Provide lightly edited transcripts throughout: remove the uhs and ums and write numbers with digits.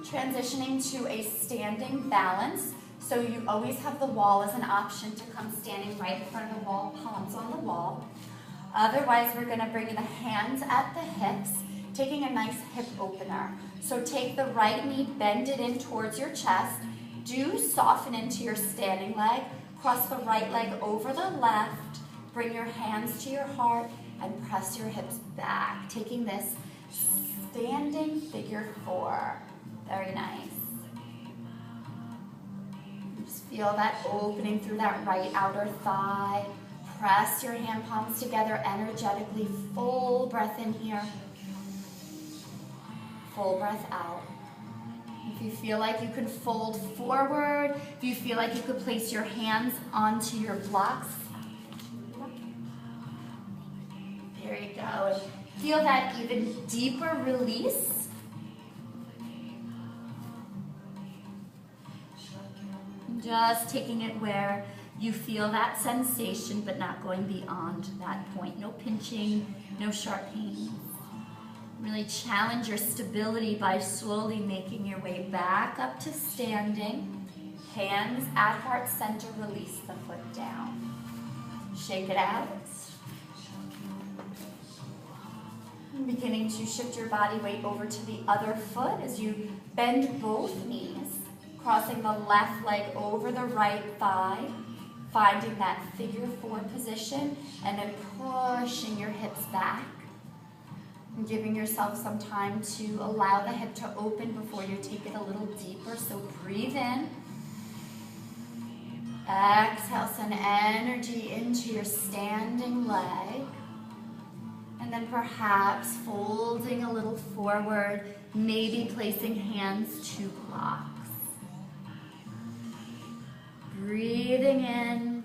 transitioning to a standing balance. So you always have the wall as an option to come standing right in front of the wall, palms on the wall. Otherwise, we're going to bring the hands at the hips, taking a nice hip opener. So take the right knee, bend it in towards your chest. Do soften into your standing leg. Cross the right leg over the left. Bring your hands to your heart and press your hips back, taking this standing figure 4. Very nice. Just feel that opening through that right outer thigh. Press your hand palms together energetically. Full breath in here. Full breath out. If you feel like you can fold forward, if you feel like you could place your hands onto your blocks. There you go. And feel that even deeper release. Just taking it where you feel that sensation, but not going beyond that point. No pinching, no sharp pain. Really challenge your stability by slowly making your way back up to standing. Hands at heart center, release the foot down. Shake it out. Beginning to shift your body weight over to the other foot as you bend both knees. Crossing the left leg over the right thigh, finding that figure 4 position, and then pushing your hips back. And giving yourself some time to allow the hip to open before you take it a little deeper. So breathe in. Exhale, send energy into your standing leg. And then perhaps folding a little forward, maybe placing hands to blocks. Breathing in,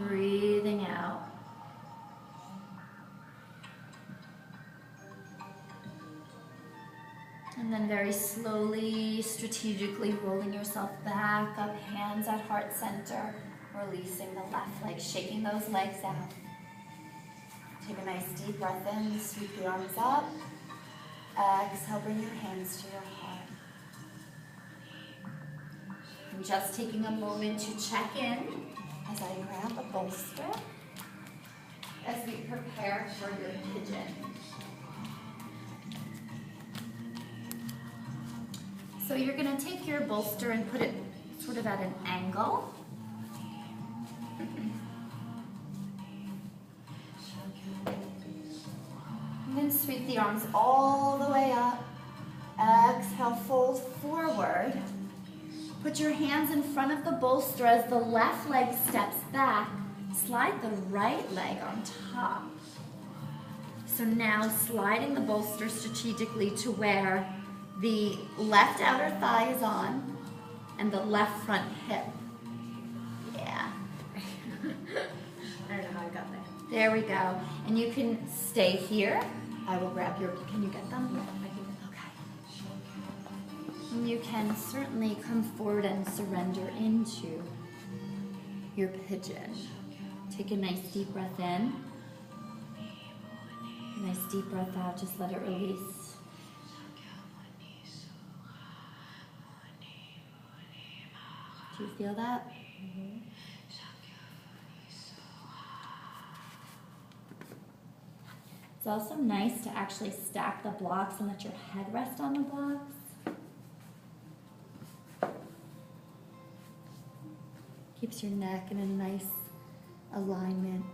breathing out. And then very slowly, strategically rolling yourself back up, hands at heart center, releasing the left leg, shaking those legs out. Take a nice deep breath in, sweep the arms up. Exhale, bring your hands to your heart. I'm just taking a moment to check in as I grab a bolster as we prepare for your pigeon. So you're going to take your bolster and put it sort of at an angle. And then sweep the arms all the way up. Exhale, fold forward. Put your hands in front of the bolster as the left leg steps back. Slide the right leg on top. So now sliding the bolster strategically to where the left outer thigh is on and the left front hip. Yeah. I don't know how I got there. There we go. And you can stay here. I will grab your, can you get them? And you can certainly come forward and surrender into your pigeon. Take a nice deep breath in. Nice deep breath out, just let it release. Do you feel that? Mm-hmm. It's also nice to actually stack the blocks and let your head rest on the blocks. Keeps your neck in a nice alignment.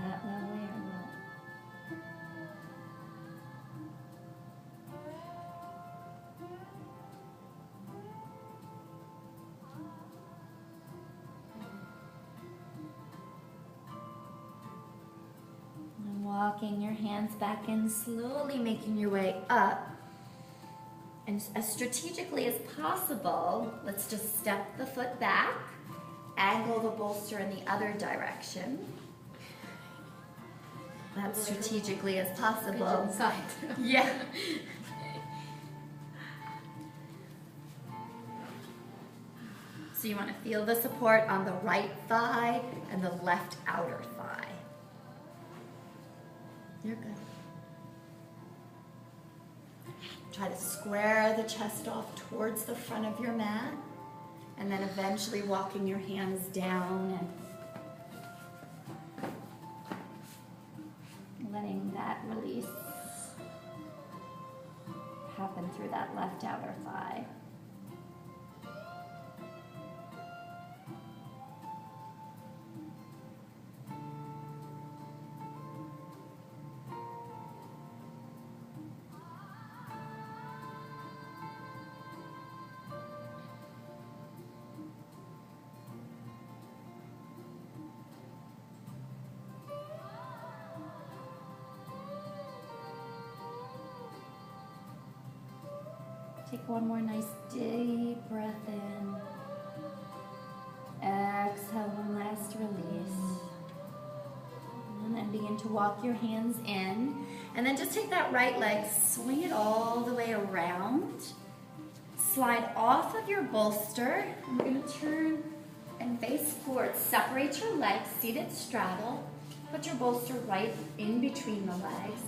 That way or what? And walking your hands back in, slowly making your way up. And as strategically as possible, let's just step the foot back, angle the bolster in the other direction. That's strategically as possible. Side. Yeah. So you want to feel the support on the right thigh and the left outer thigh. You're good. Try to square the chest off towards the front of your mat, and then eventually walking your hands down and letting that release happen through that left outer thigh. Take one more nice deep breath in. Exhale, one last release. And then begin to walk your hands in. And then just take that right leg, swing it all the way around. Slide off of your bolster. And we're going to turn and face forward. Separate your legs, seated straddle. Put your bolster right in between the legs.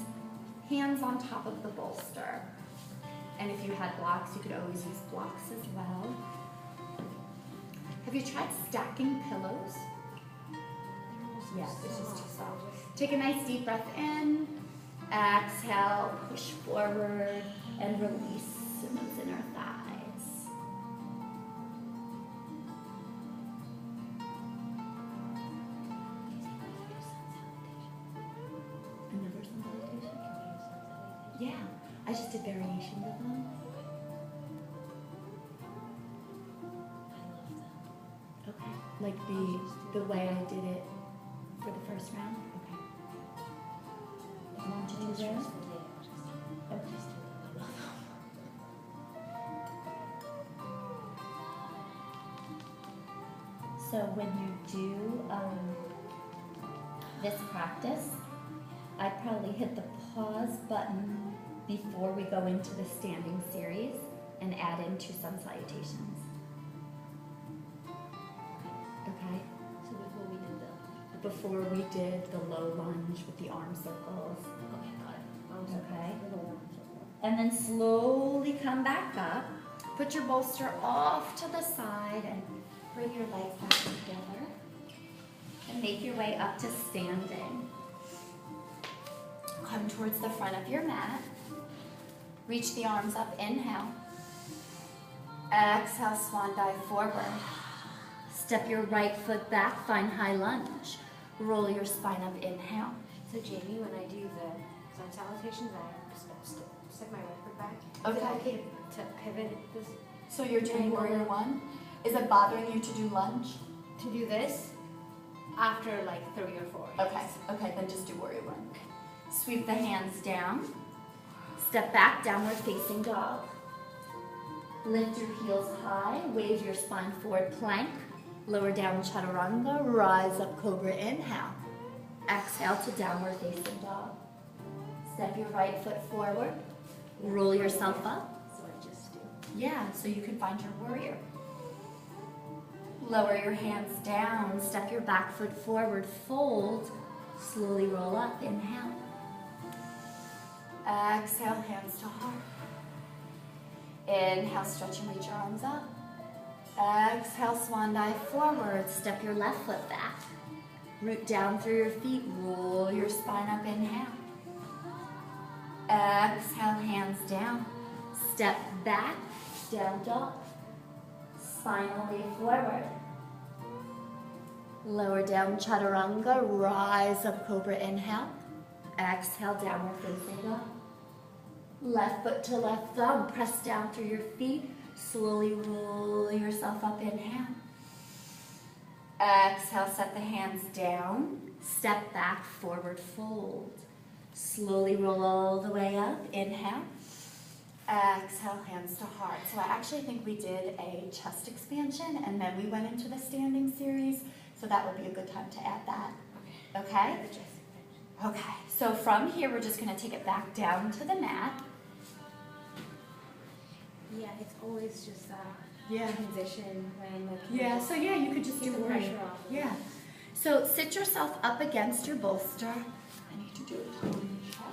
Hands on top of the bolster. And if you had blocks, you could always use blocks as well. Have you tried stacking pillows? Yeah, it's just too soft. Take a nice deep breath in. Exhale, push forward, and release in those inner thighs. Another sun salutation? Yeah. I just did variations of them. Okay. Like the way I did it for the first round? Okay. You want to do that? Okay. So when you do this practice, I'd probably hit the pause button before we go into the standing series and add in 2 sun salutations. Okay? So before we did the low lunge with the arm circles. Okay, got it. Okay? And then slowly come back up. Put your bolster off to the side and bring your legs back together. And make your way up to standing. Come towards the front of your mat. Reach the arms up, inhale. Exhale, swan dive forward. Step your right foot back, find high lunge. Roll your spine up, inhale. So Jamie, when I do the sun salutations, I step my right foot back. Okay. Is it okay to pivot this? So you're doing warrior 1. Is it bothering you to do lunge? To do this after like 3 or 4. Okay, then just do warrior 1. Sweep the hands down. Step back, downward facing dog. Lift your heels high, wave your spine forward, plank. Lower down chaturanga, rise up cobra, inhale. Exhale to downward facing dog. Step your right foot forward, roll yourself up. So I just do. Yeah, so you can find your warrior. Lower your hands down, step your back foot forward, fold. Slowly roll up, inhale. Exhale, hands to heart. Inhale, stretch and reach your arms up. Exhale, swan dive forward. Step your left foot back. Root down through your feet. Roll your spine up, inhale. Exhale, hands down. Step back, down dog. Spine all the way forward. Lower down chaturanga, rise up cobra, inhale. Exhale, downward facing dog. Left foot to left thumb, press down through your feet. Slowly roll yourself up, inhale. Exhale, set the hands down. Step back, forward fold. Slowly roll all the way up, inhale. Exhale, hands to heart. So I actually think we did a chest expansion and then we went into the standing series. So that would be a good time to add that. Okay? Okay, so from here, we're just gonna take it back down to the mat. Yeah, it's always just that Yeah. transition when like Yeah, so yeah, you could just get do the warrior. pressure off. Yeah. So sit yourself up against your bolster. I need to do a lunge. Okay.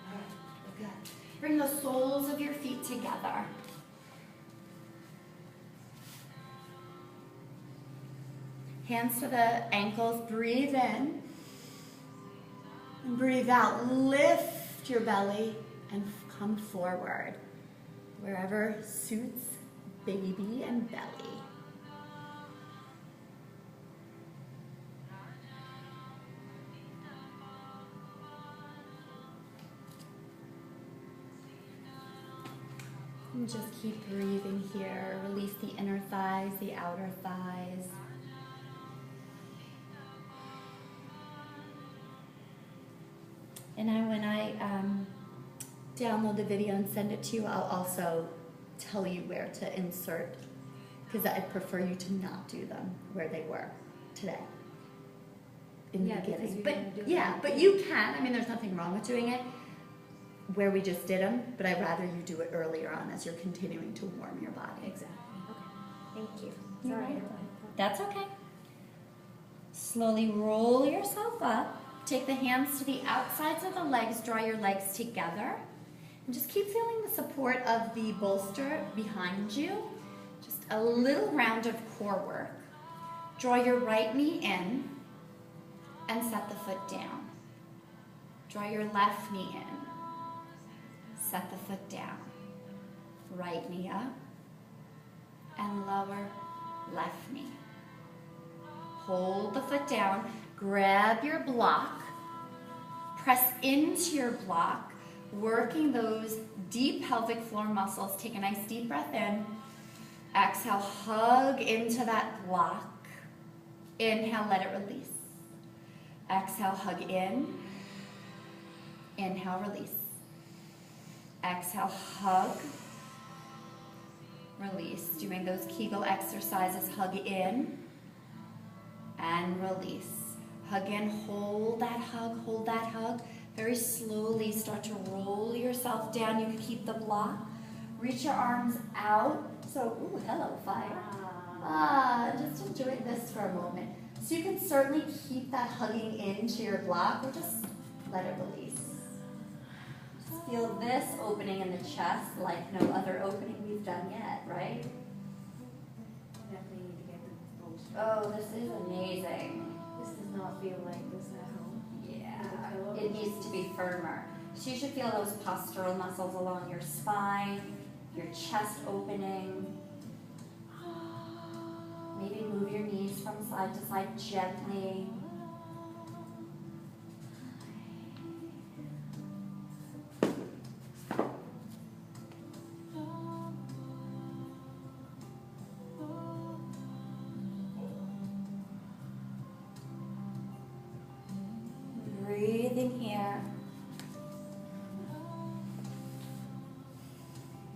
All right, good. Bring the soles of your feet together. Hands to the ankles, breathe in. And breathe out, lift your belly and come forward. Wherever suits baby and belly. And just keep breathing here. Release the inner thighs, the outer thighs. And when I download the video and send it to you, I'll also tell you where to insert, because I prefer you to not do them where they were today in the beginning. But yeah, but you can. I mean, there's nothing wrong with doing it where we just did them, but I'd rather you do it earlier on as you're continuing to warm your body. Exactly. Okay. Thank you. You're Sorry. right. That's okay. Slowly roll yourself up. Take the hands to the outsides of the legs. Draw your legs together. And just keep feeling the support of the bolster behind you. Just a little round of core work. Draw your right knee in and set the foot down. Draw your left knee in. Set the foot down. Right knee up and lower left knee. Hold the foot down. Grab your block. Press into your block, working those deep pelvic floor muscles. Take a nice deep breath in. Exhale, hug into that block. Inhale, let it release. Exhale, hug in. Inhale, release. Exhale, hug. Release. Doing those Kegel exercises, hug in and release. Hug in, hold that hug, hold that hug. Very slowly start to roll yourself down. You can keep the block. Reach your arms out. So, ooh, hello, fire. Just enjoy this for a moment. So you can certainly keep that hugging into your block or just let it release. Just feel this opening in the chest like no other opening we've done yet, right? Definitely need to get the most. Oh, this is amazing. This does not feel like this at home. Yeah, it needs to be firmer. So you should feel those postural muscles along your spine, your chest opening. Maybe move your knees from side to side gently. Breathing here.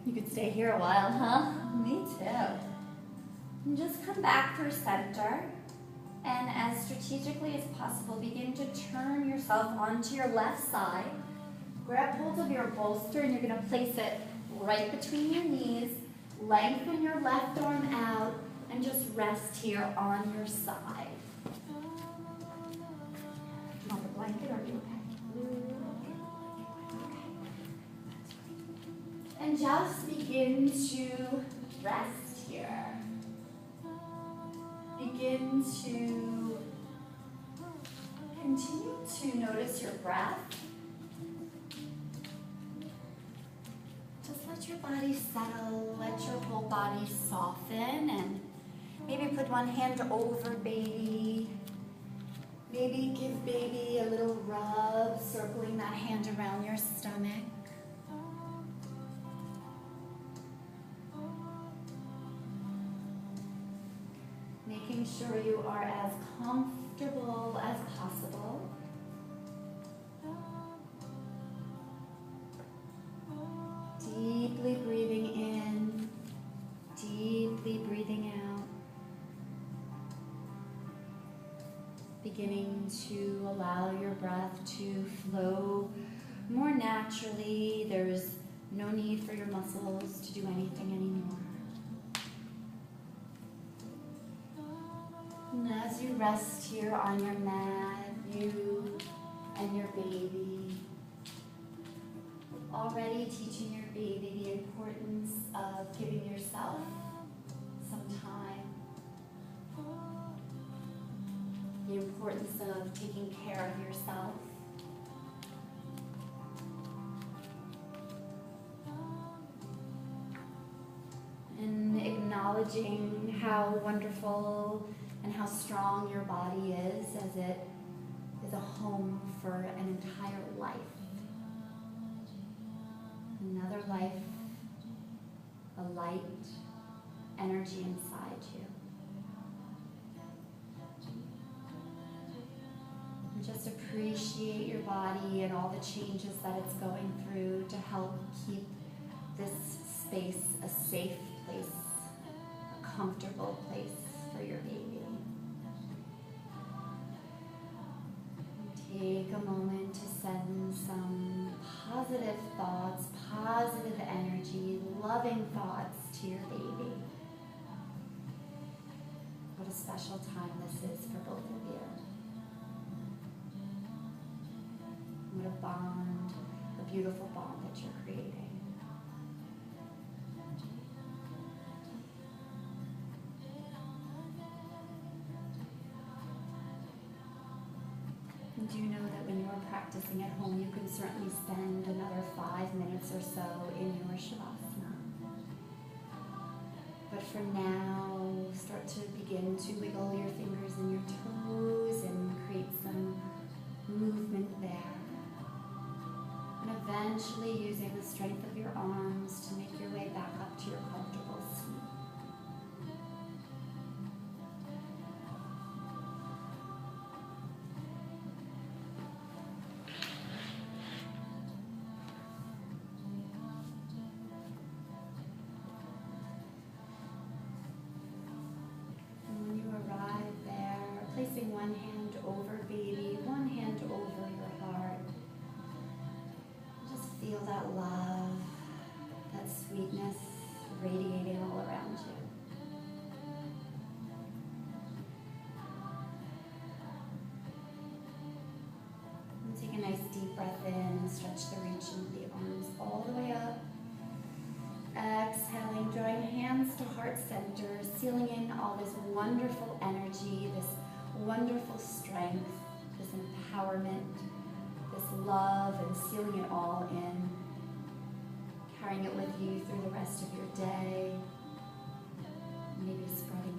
You could stay here a while, huh? Me too. And just come back through center, and as strategically as possible, begin to turn yourself onto your left side. Grab hold of your bolster, and you're going to place it right between your knees. Lengthen your left arm out, and just rest here on your side. You want the blanket, or are you okay? And just begin to rest here. Begin to continue to notice your breath. Just let your body settle, let your whole body soften, and maybe put one hand over baby. Maybe give baby a little rub, circling that hand around your stomach. Making sure you are as comfortable as possible. Deeply breathing in, deeply breathing out. Beginning to allow your breath to flow more naturally. There's no need for your muscles to do anything anymore. And as you rest here on your mat, you and your baby, already teaching your baby the importance of giving yourself some time, the importance of taking care of yourself. And acknowledging how wonderful and how strong your body is, as it is a home for an entire life. Another life, a light energy inside you. And just appreciate your body and all the changes that it's going through to help keep this space a safe place, a comfortable place for your baby. Take a moment to send some positive thoughts, positive energy, loving thoughts to your baby. What a special time this is for both of you. What a bond, a beautiful bond that you're creating. And do know that when you're practicing at home, you can certainly spend another 5 minutes or so in your Shavasana. But for now, start to begin to wiggle your fingers and your toes and create some movement there. And eventually using the strength of your arms to make your way back up to your comfortable seat. Placing one hand over baby, one hand over your heart. Just feel that love, that sweetness radiating all around you. And take a nice deep breath in and stretch the reach into the arms all the way up. Exhaling, drawing hands to heart center, sealing in all this wonderful energy, this wonderful strength, this empowerment, this love, and sealing it all in, carrying it with you through the rest of your day, maybe spreading